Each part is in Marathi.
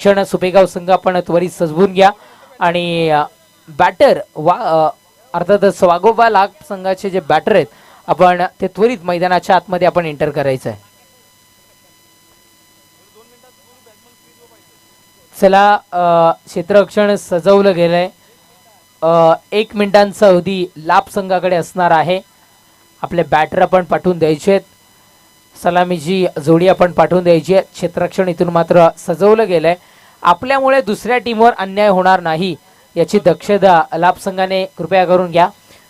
क्षण सुपेगाव संघ आपण त्वरित सजवून घ्या आणि बॅटर अर्थातच वाघोबा लाख संघाचे जे बॅटर आहेत आपण ते त्वरित मैदानाच्या आतमध्ये आपण एंटर करायचं आहे. चला क्षेत्ररक्षण सजवलं गेलंय. 1 मिनिटांचा अवधी लाभ संघाकडे असणार आहे. आपले बॅटर आपण पाठवून द्यायचे आहेत. सलामीची जोडी आपण पाठवून द्यायची आहे. क्षेत्ररक्षण इथून मात्र सजवलं गेलंय. आपल्यामुळे दुसऱ्या टीमवर अन्याय होणार नाही याची दक्षता लाभ संघाने कृपया करून घ्या.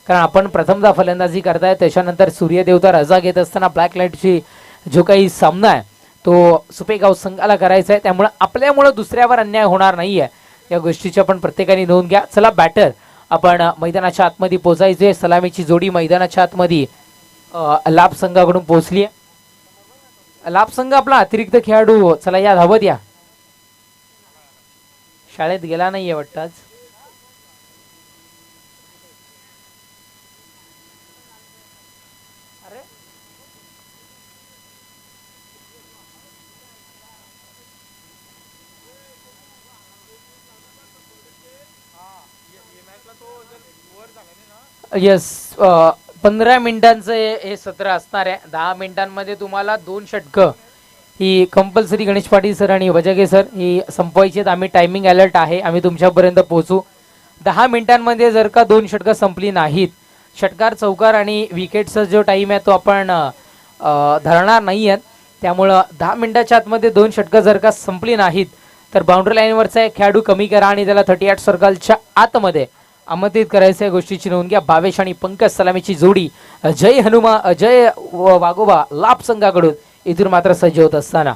कारण आपण प्रथमदा फलंदाजी करताय त्याच्यानंतर सूर्यदेवता रजा घेत असताना ब्लॅक लाईटची जो काही सामना आहे तो सुपेगाव संघाला करायचा आहे. त्यामुळे आपल्यामुळे दुसऱ्यावर अन्याय होणार नाहीये या गोष्टीची आपण प्रत्येकाने नोंद घ्या. चला बॅटर आपण मैदानाच्या आतमध्ये पोहोचायचे. सलामीची जोडी मैदानाच्या आतमध्ये लाभ संघाकडून पोहोचली आहे. लाभ संघ आपला अतिरिक्त खेळाडू चला या धावत या. शाळेत गेला नाहीये वाटतं आज. येस 15 मिनिटांचं हे सत्र असणार आहे. 10 मिनिटांमध्ये तुम्हाला 2 षटकं ही कंपल्सरी गणेश पाटील सर आणि वजगे सर ही संपवायची. आम्ही टायमिंग अलर्ट आहे. आम्ही तुमच्यापर्यंत पोहोचू. 10 मिनिटांमध्ये जर का 2 षटकं संपली नाहीत, षटकार चौकार आणि विकेटचा जो टाईम आहे तो आपण धरणार नाही आहेत. त्यामुळं 10 मिनिटाच्या आतमध्ये 2 षटकं जर का संपली नाहीत तर बाउंड्री लाईनवरचा खेळाडू कमी करा आणि त्याला 38 सर्कलच्या आतमध्ये आमंत्रित करायचं या गोष्टीची नोंद घ्या. भावेश आणि पंकज सलामीची जोडी जय वाघोबा लाभ संघाकडून इथून मात्र सज्ज होत असताना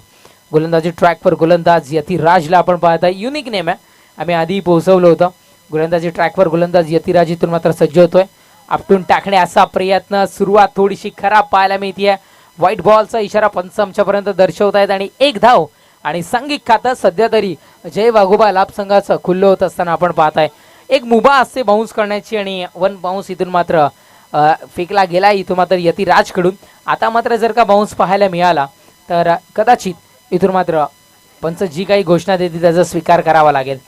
गोलंदाजी ट्रॅकवर गोलंदाज यतिराजला आपण पाहताय. युनिक नेम आहे. आम्ही आधी पोहोचवलं होतं. गोलंदाजी ट्रॅकवर गोलंदाज यतिराज इथून मात्र सज्ज होतोय. आपटून टाकण्याचा प्रयत्न सुरुवात थोडीशी खराब पाहायला मिळते. व्हाईट बॉलचा इशारा पंच आमच्यापर्यंत दर्शवत आहेत आणि 1 धाव आणि सांघिक खातं सध्या तरी जय वाघोबा लाभ संघाचं खुल्लं होत असताना आपण पाहताय. एक मुभा असते बाउन्स करण्याची आणि 1 बाउन्स इथून मात्र फेकला गेला इथून मात्र यतिराजकडून. आता मात्र जर का बाउन्स पाहायला मिळाला तर कदाचित इथून मात्र पंच जी काही घोषणा देते त्याचा स्वीकार करावा लागेल.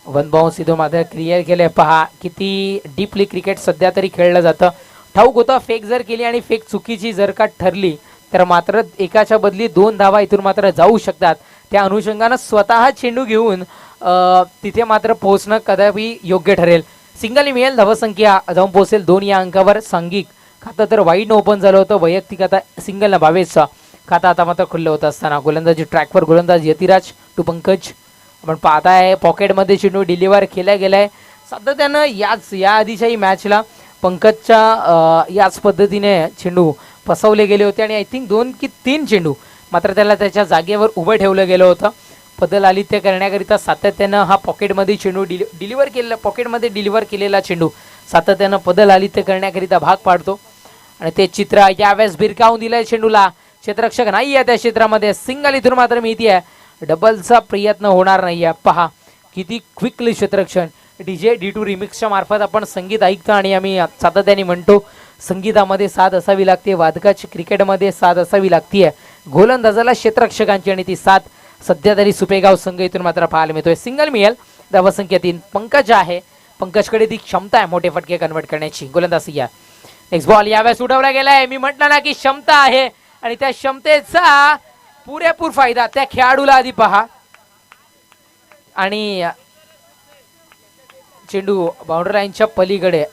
1 बाउन्स इथून मात्र क्लिअर केले. पहा किती डीपली क्रिकेट सध्या तरी खेळलं जातं. ठाऊक होतं फेक जर केली आणि फेक चुकीची जर का ठरली तर मात्र एकाच्या बदली 2 धावा इथून मात्र जाऊ शकतात. त्या अनुषंगानं स्वतः चेंडू घेऊन तिथे मात्र पोहोचणं कदापि योग्य ठरेल. सिंगल मिळेल. धावसंख्या जाऊन पोहोचेल 2 या अंकावर. सांघिक खातं तर वाईड ओपन झालं होतं. वैयक्तिक आता सिंगलनं 22चा खाता आता मात्र खुल्लं होतं असताना गोलंदाजी ट्रॅकवर गोलंदाज यतिराज टू पंकज आपण पाहताय. पॉकेटमध्ये चेंडू डिलिव्हर केला गेलाय. सातत्यानं या आधीच्याही मॅचला पंकजच्या याच पद्धतीने चेंडू फसवले गेले होते आणि आय थिंक 2 की 3 चेंडू मात्र त्याला त्याच्या जागेवर उभं ठेवलं गेलं होतं. बदल आलित्य करण्याकरिता सातत्यानं हा पॉकेटमध्ये चेंडू डिलिव्हर केलेला पॉकेटमध्ये डिलिव्हर केलेला चेंडू सातत्यानं बदल आलित्य करण्याकरिता भाग पाडतो आणि ते चित्र यावेळेस भिरकावून दिलंय चेंडूला. क्षेत्ररक्षक नाही आहे त्या क्षेत्रामध्ये. सिंगल इथून मात्र मिळती आहे. डबलचा प्रयत्न होणार नाही आहे. पहा किती क्विकली क्षेत्ररक्षण. DJ D2 रिमिक्सच्या मार्फत आपण संगीत ऐकतो आणि आम्ही सातत्याने म्हणतो संगीतामध्ये साथ असावी लागते. वादकाची क्रिकेटमध्ये साथ असावी लागते. गोलंदाजाला क्षेत्ररक्षकांची आणि ती साथ सध्या तरी सुपेगाव संघ इथून मात्र पाहायला मिळतोय. सिंगल मिळेल. धावसंख्या 3. पंकज आहे. पंकजकडे ती क्षमता आहे मोठे फटके कन्वर्ट करण्याची. गोलंदाज या नेक्स्ट बॉल यावेळेस उठवला गेलाय. मी म्हटलं ना की क्षमता आहे आणि त्या क्षमतेचा पुरेपूर फायदा त्या खेळाडूला आधी पहा आणि चेंडू बाउंड्री लाईनच्या पलीकडे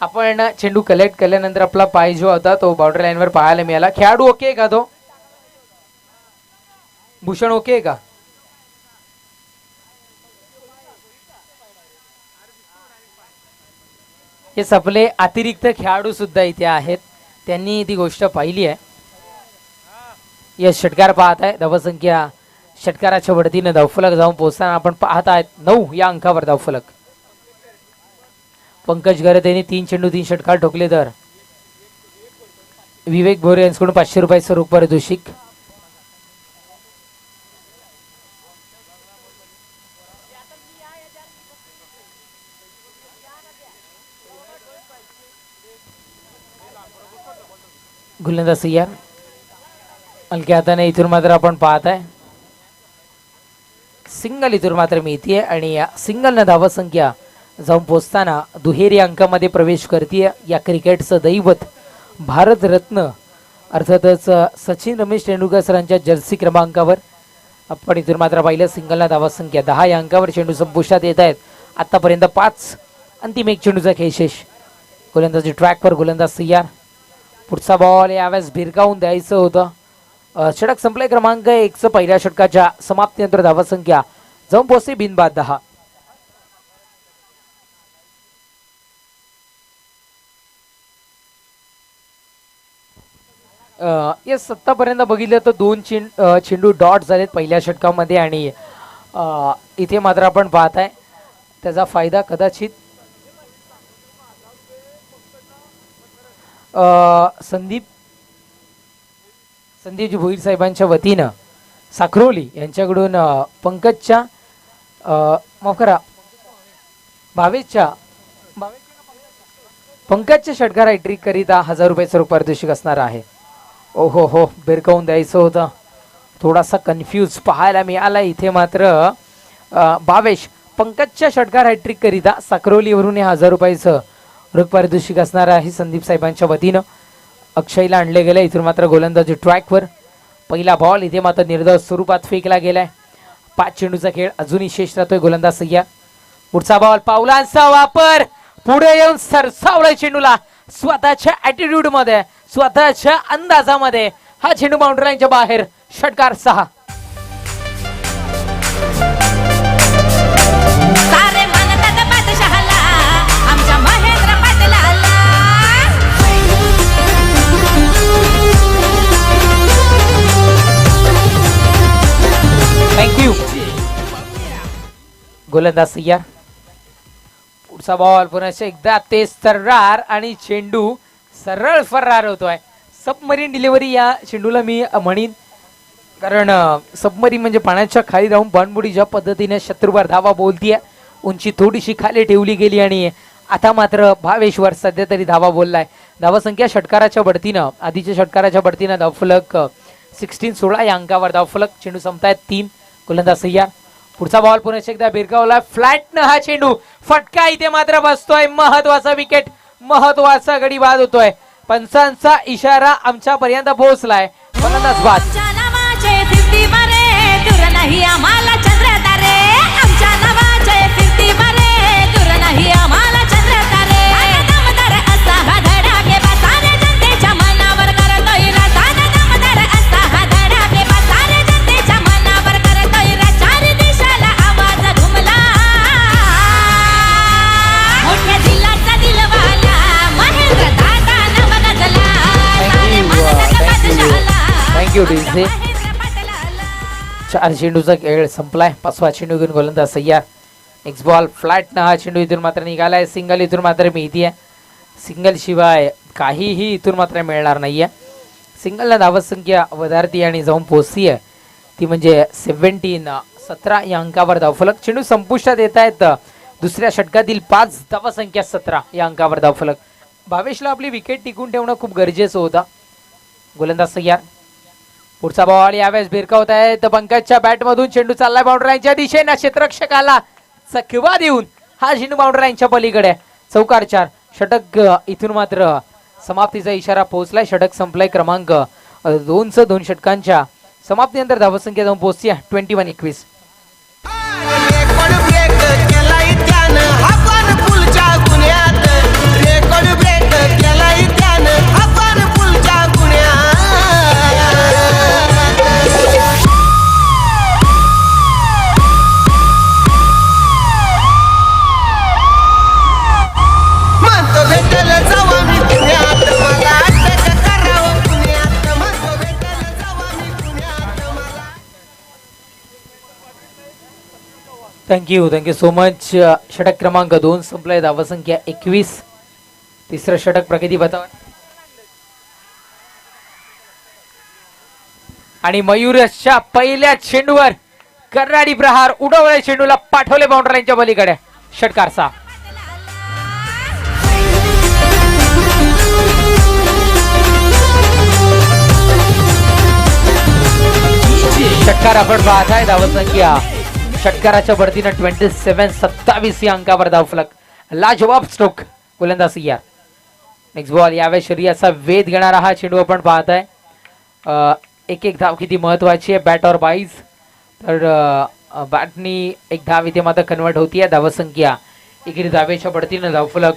आपण चेंडू कलेक्ट केल्यानंतर आपला पाय जो होता तो बाउंड्री लाईनवर पाहायला मिळाला. खेळाडू ओके का तो भूषण ओके का? हे आपले अतिरिक्त खेळाडू सुद्धा इथे आहेत. त्यांनी ती गोष्ट पाहिली आहे. या षटकार पाहत आहे. धावसंख्या षटकाराच्या वरतीने धावफलक जाऊन पोहोचताना आपण पाहत आहेत 9 या अंकावर धावफलक. पंकज गरत यांनी 3 चेंडू 3 षटकार ठोकले तर विवेक भोरे यांच्याकडून 500 रुपयाचं रोख पारितोषिक. गोलंदाज यार हलक्या हाताने इथून मात्र आपण पाहत आहे सिंगल इथून मात्र मिळतीये आणि या सिंगलनं धावसंख्या जाऊन पोचताना दुहेरी अंकामध्ये प्रवेश करते या क्रिकेटचं दैवत भारतरत्न अर्थातच सचिन रमेश तेंडुलकर सरांच्या जर्सी क्रमांकावर आपण इथून मात्र पाहिलं सिंगलला धावसंख्या 10 या अंकावर चेंडू संपुष्टात येत आहेत आतापर्यंत 5 अंतिम एक चेंडूचा खेळशेष गोलंदाजी ट्रॅकवर गोलंदाज तयार पुढचा बॉल यावेळेस भिरकावून द्यायचं होतं षटक संपले क्रमांक 1 पहिल्या षटकाच्या समाप्तीनंतर धावसंख्या जाऊन पोहोचते बिनबाद 10 येस आत्तापर्यंत बघितलं तर 2 चेंडू डॉट झालेत पहिल्या षटकामध्ये आणि इथे मात्र आपण पाहताय त्याचा फायदा कदाचित संदीपजी भोईर साहेबांच्या वतीनं साखरोली यांच्याकडून पंकजच्या माफ करा पंकजच्या षटकार हॅट्रिक करिता 1000 रुपयाचं रोख पारितोषिक असणार आहे ओहो हो बिरकावून द्यायचं होतं थोडासा कन्फ्यूज पाहायला मिळाला इथे मात्र भावेश पंकजच्या षटकार हॅट्रिक करिता साखरोलीवरून 1000 रुपयाचं रोख पारितोषिक असणार आहे संदीप साहेबांच्या वतीनं अक्षयला आणले गेले इथून मात्र गोलंदाजी ट्रॅकवर पहिला बॉल इथे मात्र निर्धाव स्वरूपात फेकला गेलाय 5 चेंडूचा खेळ अजूनही शेष राहतोय गोलंदाज सय्या पुढचा बॉल पावलांचा वापर पुढे येऊन सरसावलाय चेंडूला स्वतःच्या ॲटिट्यूड मध्ये स्वतःच्या अंदाजामध्ये हा चेंडू बाउंड्री लाईनच्या बाहेर षटकार 6 थँक्यू गोलंदाज तयार पुढचा बॉल पुन्हा एकदा तेज सर्रार आणि चेंडू सरळ फरार होतोय सबमरीन डिलिव्हरी या चेंडूला मी म्हणीन कारण सबमरीन म्हणजे पाण्याच्या खाली राहून बाणबुडी ज्या पद्धतीने शत्रूवर धावा बोलतीये उंची थोडीशी खाली ठेवली गेली आणि आता मात्र भावेश्वर सध्या तरी धावा बोललाय धावसंख्या षटकाराच्या बढतीनं आधीच्या षटकाराच्या बढतीनं धावफलक 16 या अंकावर धावफलक चेंडू संपतायत 3 गोलंदाज तयार पुढचा बॉल पुन्हा एकदा भिरकावला फ्लॅटनं हा चेंडू फटका इथे मात्र बसतोय महत्वाचा विकेट महत्वाचा गडी बाद होतोय पंचांचा इशारा आमच्यापर्यंत पोहोचलाय गोलंदाज बाद थँक्यू डीजे 4 चेंडूचा खेळ संपलाय 5वा चेंडू घेऊन गोलंदाज तयार नेक्स्ट बॉल फ्लॅट ना हा चेंडू इथून मात्र निघालाय सिंगल इथून मात्र मिळतीये सिंगल शिवाय काहीही इथून मात्र मिळणार नाहीये सिंगलला धावसंख्या वधारती आणि जाऊन पोहोचतीये ती म्हणजे 17 या अंकावर धावफलक चेंडू संपुष्टात येत आहेत दुसऱ्या षटकातील 5 धावसंख्या 17 या अंकावर धावफलक भावेशला आपली विकेट टिकून ठेवणं खूप गरजेचं होतं गोलंदाज तयार पुढचा बॉल यावेळेस भिरकावत आहे तर पंकजच्या बॅट मधून चेंडू चाललाय बाउंड्री लाईनच्या दिशेने क्षेत्ररक्षकाला चकवा देऊन हा चेंडू बाउंड्री लाईनच्या पलीकडे चौकार 4 षटक इथून मात्र समाप्तीचा इशारा पोहोचलाय षटक संपलाय क्रमांक 2 षटकांच्या समाप्तीनंतर धावसंख्या जाऊन पोहोचते 21-21 थँक्यू सो मच षटक क्रमांक 2 संपलाय धावसंख्या 21 तिसरं षटक प्रगती बतावा आणि मयूरच्या पहिल्या चेंडूवर कर्नाडी प्रहार उडवले चेंडूला पाठवले बाउंड्री लाईनच्या पलीकडे षटकार 6 5 षटकार आपण पाहत आहे. धावसंख्या षटकाराच्या बढतीनं 27-27 या अंकावर धावफलक. लाजवाब स्ट्रोक गोलंदाज या. Next ball. यावेळेस शरीराचा वेध घेणारा हा चेंडू आपण पाहत आहे. एक एक धाव किती महत्वाची आहे बॅट और बाईज. तर बॅटनी एक धाव इथे मात्र कन्वर्ट होतीये. धावसंख्या इकडे धावेच्या बढतीनं धावफलक.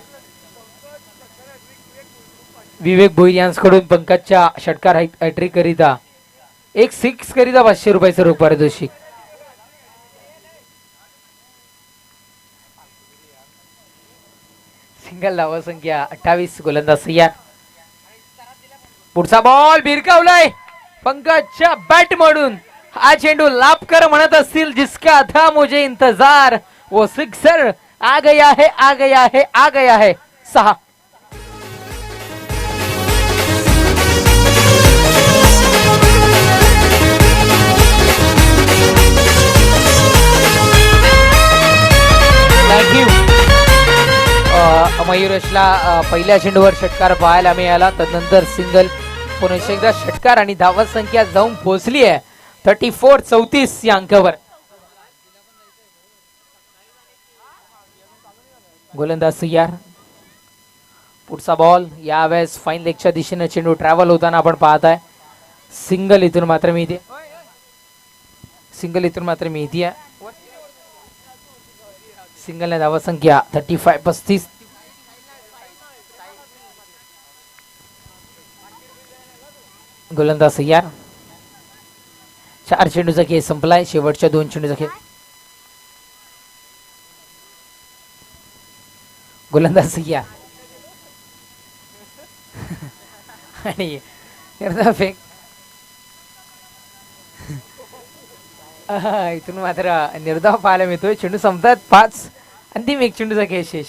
विवेक भोईर यांच्याकडून पंकजच्या षटकार हॅट्रिक करिता एक 6 करिता 500 रुपयाचं रोख पारितोषिक. सिंगल. धावसंख्या 28. गोलंदाज तयार. पुढचा बॉल भिरकावलाय पंकजच्या बॅट मधून. हा चेंडू लाभकर म्हणत असतील जिसका था मुझे इंतजार. वो सिक्सर आ गया है, आ गया है, आ गया है. 6. मयुरेशला पहिल्या चेंडूवर षटकार पाहायला मिळाला. तदनंतर सिंगल, पुन्हा एकदा षटकार आणि धावत संख्या जाऊन पोहोचली आहे 34-34 या अंकावर. गोलंदाज तयार. पुढचा बॉल. यावेळेस फाईन लेगच्या दिशेने चेंडू ट्रॅव्हल होताना आपण पाहत आहे. सिंगल इथून मात्र मिळते. सिंगल इथून मात्र मिळते. सिंगल धावा संख्या 35-35. गोलंदाज तयार. 4 चेंडूचा खेळ संपलाय. शेवटच्या 2 चेंडूचा खेळ. गोलंदाज तयार. आणि फेक इथून मात्र निर्धाव पाहायला मिळतोय. चेंडू संपतात 5. अंतिम 1 चेंडूचा खेळ शेष.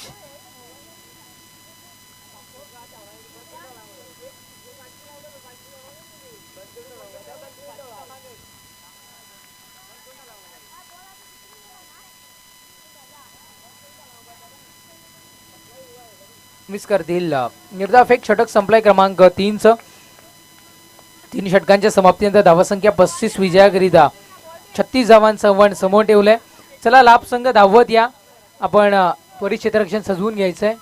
मिस करतील. निर्धाव फेक. षटक संपलाय क्रमांक 3चं. 3 षटकांच्या समाप्तीनंतर धावसंख्या 35 विजयाकरिता 36 धावांचं आव्हान समोर ठेवलंय. चला लाभ संघ धावत या. आपण त्वरित क्षेत्ररक्षण सजवून घ्यायचंय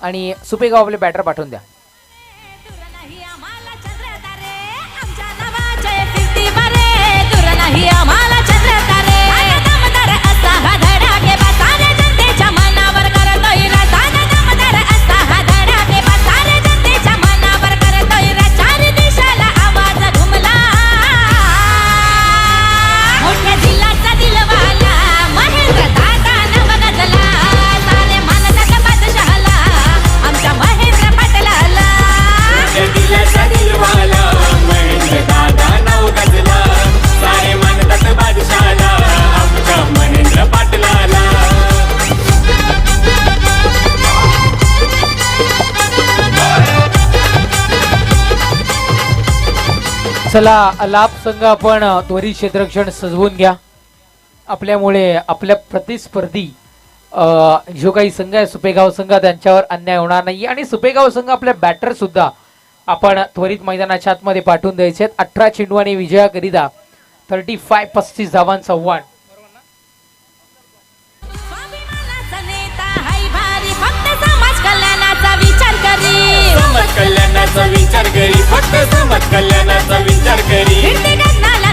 आणि सुपेगाव आपले बॅटर पाठवून द्या. चला लाभ संघ आपण त्वरित क्षेत्ररक्षण सजवून घ्या. आपल्यामुळे आपल्या प्रतिस्पर्धी जो काही संघ आहे सुपेगाव संघ त्यांच्यावर अन्याय होणार नाही. आणि सुपेगाव संघ आपल्या बॅटर सुद्धा आपण त्वरित मैदानाच्या आतमध्ये पाठवून द्यायचे. 18 चेंडू आणि विजयाकरिता 35-35 धावांचं आव्हान. कल्याणाचा विचार करी, फक्त समाज कल्याणाचा विचार करी.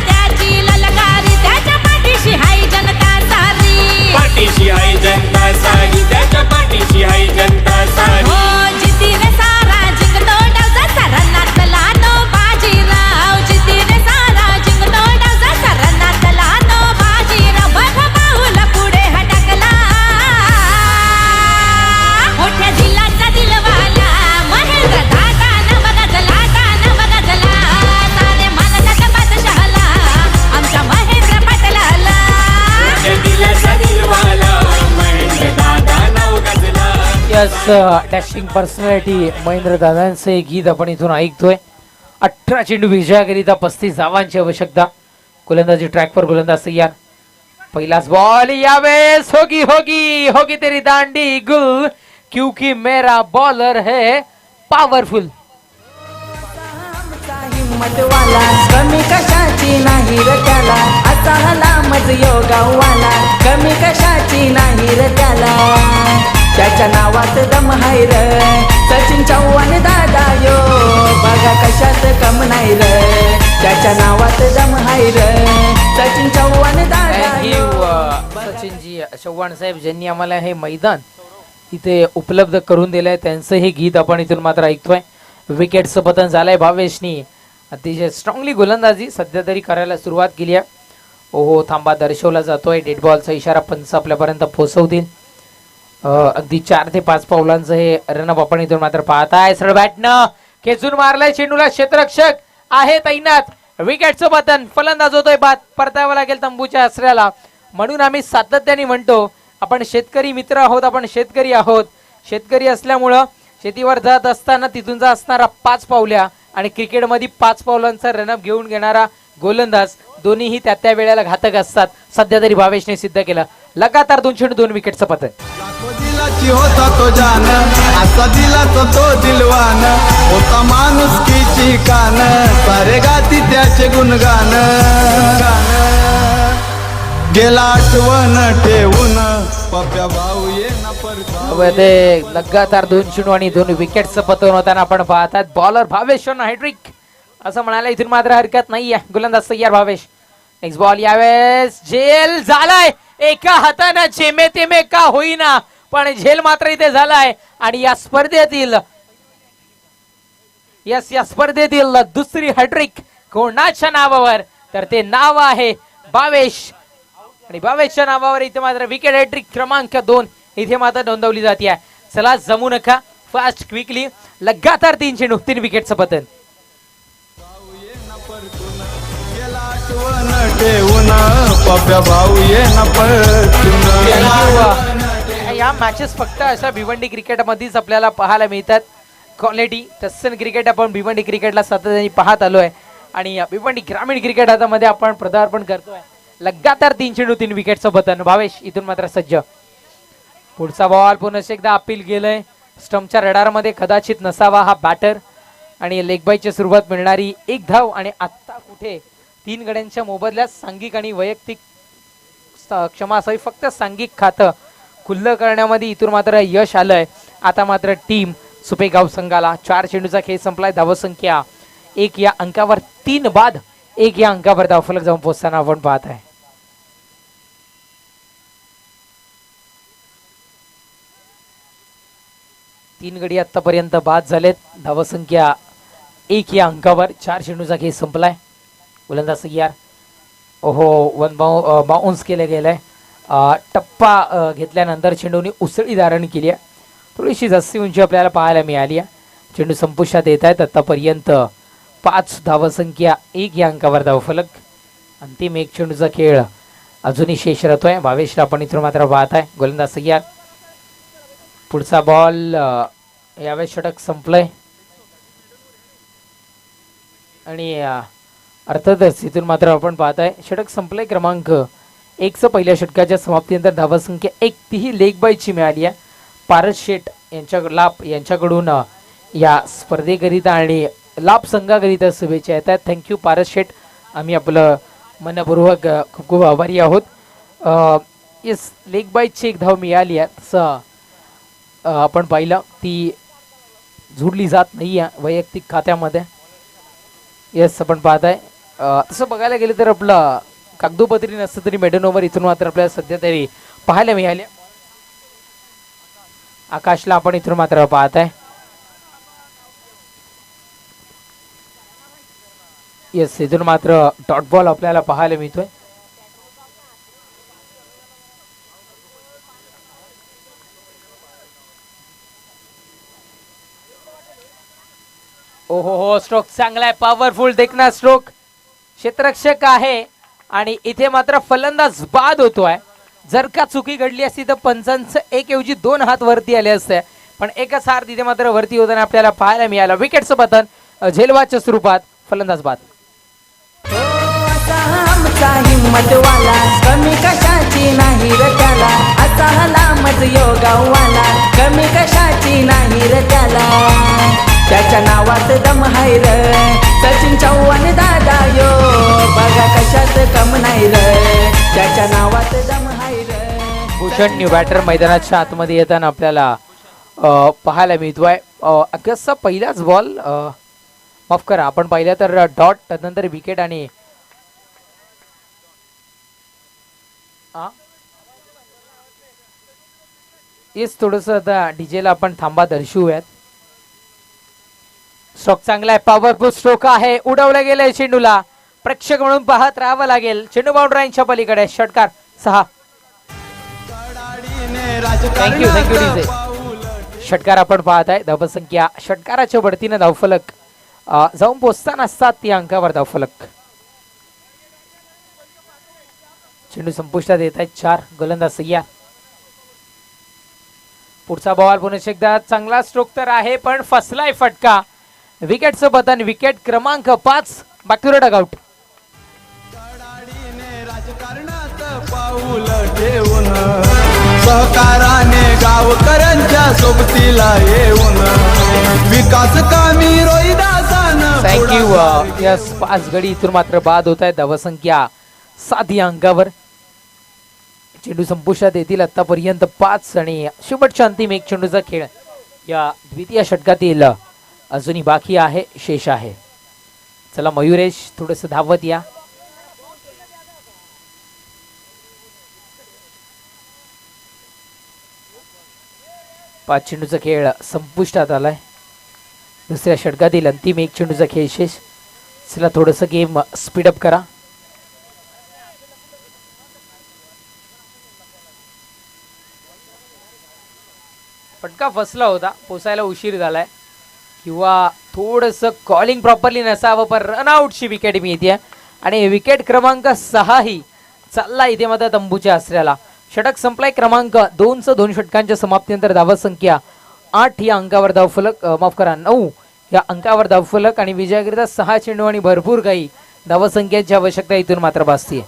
त्याची ललकारी, त्याच्या पाठीशी हाय जनता सारी. पाठीशी हाय जनता सारी, त्याच्या पाठीशी हाय जनता सारी. हो जितीने सारा जिंकतो डावचा सरनातला तो बाजीराव. जितीने सारा जिंकतो डावचा सरनातला तो बाजीराव. बघ पाऊला पुढे हटकला मोठ्या दिलाचा दिलवाला. डॅशिंग पर्सनॅलिटी महेंद्र दादांचे गीत आपण इथून ऐकतोय. 18 चेंडू विजयाकरिता 35 धावांची आवश्यकता. गोलंदाजी ट्रॅकवर. गोलंदाज तयार. पहिलाच बॉल. यावेळेस होगी होगी होगी तेरी दांडी गुल, क्योंकि मेरा बॉलर है पावरफुल. हिम्मत वाला कमी कशाची नाही. नाही र त्याला, त्याच्या नावात दम हाय र. सचिन चव्हाण दादा यो बघा कशात कम नाही र, त्याच्या नावात दम हाय र. सचिन चव्हाण दादा थँक यो. यू सचिनजी चव्हाण साहेब ज्यांनी आम्हाला हे मैदान इथे उपलब्ध करून दिलंय, त्यांचं हे गीत आपण इथून मात्र ऐकतोय. विकेटचं पतन झालंय भावेशनी, अतिशय स्ट्रॉंगली गोलंदाजी सध्या तरी करायला सुरुवात केली आहे. ओहो थांबा दर्शवला जातोय, डेड बॉलचा इशारा पंच आपल्यापर्यंत पोहोचवतील. अगदी 4 ते 5 पावलांचं हे रनअप आपण इथून मात्र पाहताय. सरळ बॅटनं खेचून मारलाय चेंडूला, क्षेत्ररक्षक आहे तैनात. विकेटचं पतन, फलंदाज होतोय बाद, परतावा लागेल तंबूच्या आसऱ्याला. म्हणून आम्ही सातत्याने म्हणतो आपण शेतकरी मित्र आहोत, आपण शेतकरी आहोत. शेतकरी असल्यामुळं शेतीवर जात असताना तिथूनचा असणारा 5 पावल्या आणि क्रिकेटमध्ये 5 पावलांचा रनअप घेऊन घेणारा गोलंदाज दोन्हीही त्या वेळेला घातक असतात. सध्या तरी भावेशने सिद्ध केलं. लगातार 202 विकेटचं पतन. लाखो दिलाची होता तो जान, असा दिलाचा तो दिलवान, होता माणुसकीची कान, सारे गाती त्याचे गुणगान. गेला आठवण ठेवून पप्प्या भाऊ ये ना परत. ते लगातार 202 आणि 2 विकेटचं पतन होताना आपण पाहतात. बॉलर भावेश हॅट्रिक असं म्हणायला इथून मात्र हरकत नाहीये. गोलंदाज तयार भावेश. नेक्स्ट बॉल यावेळेस झेल झालाय, एका हातानं चेमे तेमे का होईना पण झेल मात्र इथे झालाय. आणि या स्पर्धेतील दुसरी हॅट्रिक कोणाच्या नावावर, तर ते नाव आहे भावेश. आणि भावेशच्या नावावर इथे मात्र विकेट हॅट्रिक क्रमांक 2 इथे मात्र नोंदवली जाते. चला जमू नका, फास्ट क्विकली. लगातार 3 चेंडू 3 विकेटचं पतन. गेला आठवण ठेवून पप्प्या भाऊ ये ना परत. या मॅचेस फक्त अशा भिवंडी क्रिकेटमध्येच आपल्याला पाहायला मिळतात. क्वालिटी टस्सन क्रिकेट आपण भिवंडी क्रिकेटला सातत्याने पाहत आलोय आणि भिवंडी ग्रामीण क्रिकेट हातामध्ये आपण पदार्पण करतोय. लगातार 3 चेंडू 3 विकेटचं पतन. भावेश इथून मात्र सज्ज. पुढचा बॉल पुन्हा एकदा अपील गेलंय. स्टंपच्या रडारमध्ये कदाचित नसावा हा बॅटर. आणि लेग बायची सुरुवात मिळणारी 1 धाव. आणि आत्ता कुठे 3 गड्यांच्या मोबदल्यात सांघिक आणि वैयक्तिक क्षमा असावी, फक्त सांघिक खातं खुल्लं करण्यामध्ये इथून मात्र यश आलंय. आता मात्र टीम सुपेगाव संघाला 4 चेंडूचा खेळ संपलाय. धावसंख्या 1 या अंकावर 3 बाद 1 या अंकावर धावफलक जाऊन पोहोचताना आपण पाहत आहे. तीन गडी आतापर्यंत बाद झालेत. धावसंख्या 1 या अंकावर 4 चेंडूचा खेळ संपलाय. गोलंदाज तयार. ओहो 1 बाउन्स केले गेलाय. टप्पा घेतल्यानंतर चेंडूने उसळी धारण केली आहे. थोडीशी जास्ती उंची आपल्याला पाहायला मिळाली आहे. चेंडू संपुष्टात येत आहेत. आतापर्यंत 5 धावसंख्या 1 या अंकावर धावफलक. अंतिम 1 चेंडूचा खेळ अजूनही शेष राहतोय. भावेशला आपण इथून मात्र पाहत आहे. गोलंदाज तयार. पुढचा बॉल यावेळेस षटक संपलंय आणि अर्थातच इथून मात्र आपण पाहत आहे षटक संपलंय. क्रमांक 1चं पहिल्या षटकाच्या समाप्तीनंतर धावसंख्या 1 तीही लेग बायची मिळाली आहे. पारस शेठ यांच्याकडून या स्पर्धेकरिता आणि लाभ संघाकरिता शुभेच्छा येतात. थँक्यू पारस शेठ, आम्ही आपलं मनपूर्वक खूप खूप आभारी आहोत. येस लेग बायची 1 धाव मिळाली आहे. तसं आपण पाहिलं ती जोडली जात नाही आहे वैयक्तिक खात्यामध्ये. येस आपण पाहत आहे. तसं बघायला गेलं तर आपलं कागदोपत्री नसतं तरी मेडन ओव्हर इथून मात्र आपल्याला सध्या तरी पाहायला मिळाल्या. आकाशला आपण इथून मात्र पाहत आहे. येस इथून मात्र डॉट बॉल आपल्याला पाहायला मिळतोय. ओहो हो स्ट्रोक चांगला आहे. पॉवरफुल देखना स्ट्रोक. क्षेत्ररक्षक आहे आणि इथे मात्र फलंदाज बाद होतोय. जर का चुकी घडली असती तर पंचांचं 1 ऐवजी 2 हात वरती आले असते, पण एकच हात तिथे मात्र वरती होताना आपल्याला पाहायला मिळालं. विकेटचं पतन झेलवाच्या स्वरूपात. फलंदाज बाद. आमचा हिम्मतवाला कमी कशाची नाही र त्याला, असा हलामत योगावाला कमी कशाची नाही र त्याला, त्याच्या नावात दम हाय र. सचिन चव्हाण दादा यो बघा कशात कम नाही र, त्याच्या नावात दम हाय र. ऑप्शन न्यू बॅटर मैदानाच्या आतमध्ये येताना आपल्याला पाहायला मिळतोय. अगस्ता पहिलाच बॉल माफ करा, आपण पाहिलं तर डॉट नंतर विकेट आणि येस थोडस आता डीजेला आपण थांबा दर्शवूयात. स्ट्रोक चांगला आहे, पॉवरफुल स्ट्रोक आहे, उडवलं गेलंय चेंडूला, प्रेक्षक म्हणून पाहत राहावं लागेल. चेंडू बाउंड्रीच्या पलीकडे षटकार 6. Thank you DJ. षटकार आपण पाहत आहे. धावसंख्या षटकाराच्या बढतीने धावफलक जाऊन पोचताना 7 या अंकावर धावफलक. चेंडू संपुष्टात येत आहेत 4. गोलंदाज सय्या. पुढचा बॉल पुन्हा एकदा चांगला स्ट्रोक तर आहे पण फसलाय फटका. विकेटचं पतन. विकेट क्रमांक 5. Back to dugout. पाऊल ठेवून सहकाराने गावकऱ्यांच्या सोबतीला येऊन विकास कामी रोहिदासानं. थँक्यू. यस 5 गडी इथून मात्र बाद होत आहे. धावसंख्या 7 या अंकावर. चेंडू संपुष्टात येतील आतापर्यंत 5 आणि शेवटच्या अंतिम एक चेंडूचा खेळ या द्वितीय षटकातील अजूनही बाकी आहे, शेष आहे. चला मयुरेश थोडस धावत या. पाच चेंडूचा खेळ संपुष्टात आलाय. दुसऱ्या षटकातील अंतिम एक चेंडूचा खेळ शेष. चला थोडस गेम स्पीडअप करा. फटका फसला होता, पोचायला उशीर झालाय किंवा थोडस कॉलिंग प्रॉपरली नसावं, पण रनआउटची विकेट मिळते आणि विकेट क्रमांक 6 ही चालला इथे मात्र तंबूच्या आसऱ्याला. षटक संपलाय. क्रमांक 2 2 षटकांच्या समाप्तीनंतर धावसंख्या 8 या अंकावर धावफलक, माफ करा 9 या अंकावर धावफलक आणि विजयाकरिता 6 चेंडू आणि भरपूर काही धावसंख्येची आवश्यकता इथून मात्र भासतीये.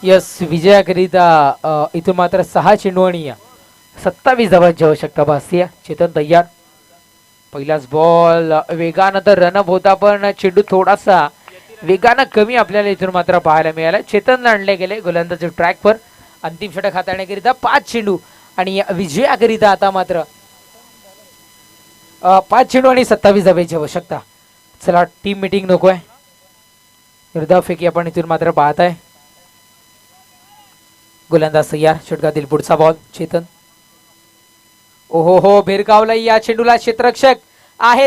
यस विजयाकरिता इथून मात्र 6 चेंडू आणि 27 धावांची आवश्यकता भासते. चेतन तयार. पहिलाच बॉल वेगानं तर रनअप होता पण चेंडू थोडासा वेगानं कमी आपल्याला इथून मात्र पाहायला मिळाला. चेतनला आणले गेले गोलंदाज ट्रॅकवर. अंतिम षटक हाताळण्याकरिता 5 चेंडू आणि विजयाकरिता आता मात्र 5 चेंडू आणि 27 धावांची आवश्यकता. चला टीम मीटिंग नकोय. निर्धावफेकी आपण इथून मात्र पाहत आहे. गोलंदाज तयार. षटकातील पुढचा बॉल चेतन. ओहो हो भिरकावला या चेंडूला. क्षेत्ररक्षक आहे